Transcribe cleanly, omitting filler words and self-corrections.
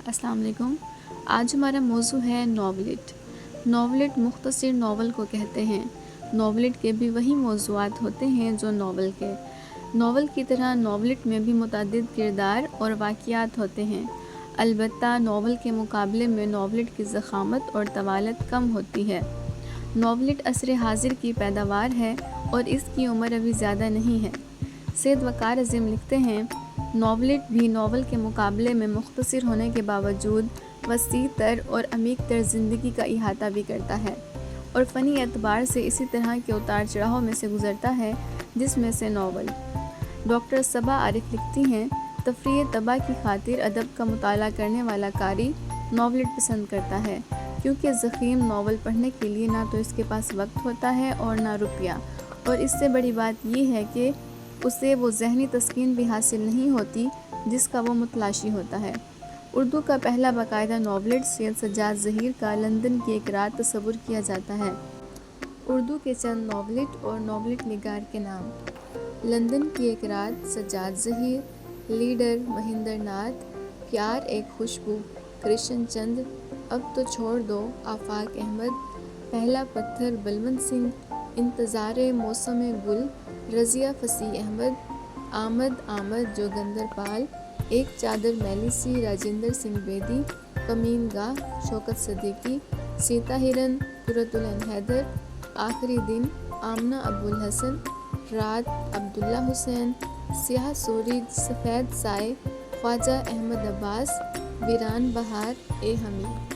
السلام علیکم۔ آج ہمارا موضوع ہے ناولٹ۔ ناولٹ مختصر ناول کو کہتے ہیں۔ ناولٹ کے بھی وہی موضوعات ہوتے ہیں جو ناول کے۔ ناول کی طرح ناولٹ میں بھی متعدد کردار اور واقعات ہوتے ہیں، البتہ ناول کے مقابلے میں ناولٹ کی ضخامت اور طوالت کم ہوتی ہے۔ ناولٹ عصر حاضر کی پیداوار ہے اور اس کی عمر ابھی زیادہ نہیں ہے۔ سید وقار عظیم لکھتے ہیں، ناولٹ بھی ناول کے مقابلے میں مختصر ہونے کے باوجود وسیع تر اور عمیق تر زندگی کا احاطہ بھی کرتا ہے اور فنی اعتبار سے اسی طرح کے اتار چڑھاؤ میں سے گزرتا ہے جس میں سے ناول۔ ڈاکٹر صبا عارف لکھتی ہیں، تفریح طبع کی خاطر ادب کا مطالعہ کرنے والا قاری ناولٹ پسند کرتا ہے، کیونکہ ضخیم ناول پڑھنے کے لیے نہ تو اس کے پاس وقت ہوتا ہے اور نہ روپیہ، اور اس سے بڑی بات یہ ہے کہ اسے وہ ذہنی تسکین بھی حاصل نہیں ہوتی جس کا وہ متلاشی ہوتا ہے۔ اردو کا پہلا باقاعدہ ناولٹ سید سجاد ظہیر کا لندن کی ایک رات تصور کیا جاتا ہے۔ اردو کے چند ناولٹ اور ناولٹ نگار کے نام: لندن کی ایک رات، سجاد ظہیر۔ لیڈر، مہندر ناتھ۔ پیار ایک خوشبو، کرشن چند۔ اب تو چھوڑ دو، آفاق احمد۔ پہلا پتھر، بلونت سنگھ۔ انتظار موسم گل، رضیہ فصیح احمد۔ آمد جوگندر پال۔ ایک چادر میلی سی، راجندر سنگھ بیدی۔ کمین گاہ، شوکت صدیقی۔ سیتا ہرن، قرۃ العین حیدر۔ آخری دن، آمنہ ابوالحسن۔ رات، عبداللہ حسین۔ سیاہ سورج، سفید سائے، خواجہ احمد عباس۔ ویران بہار، حمید۔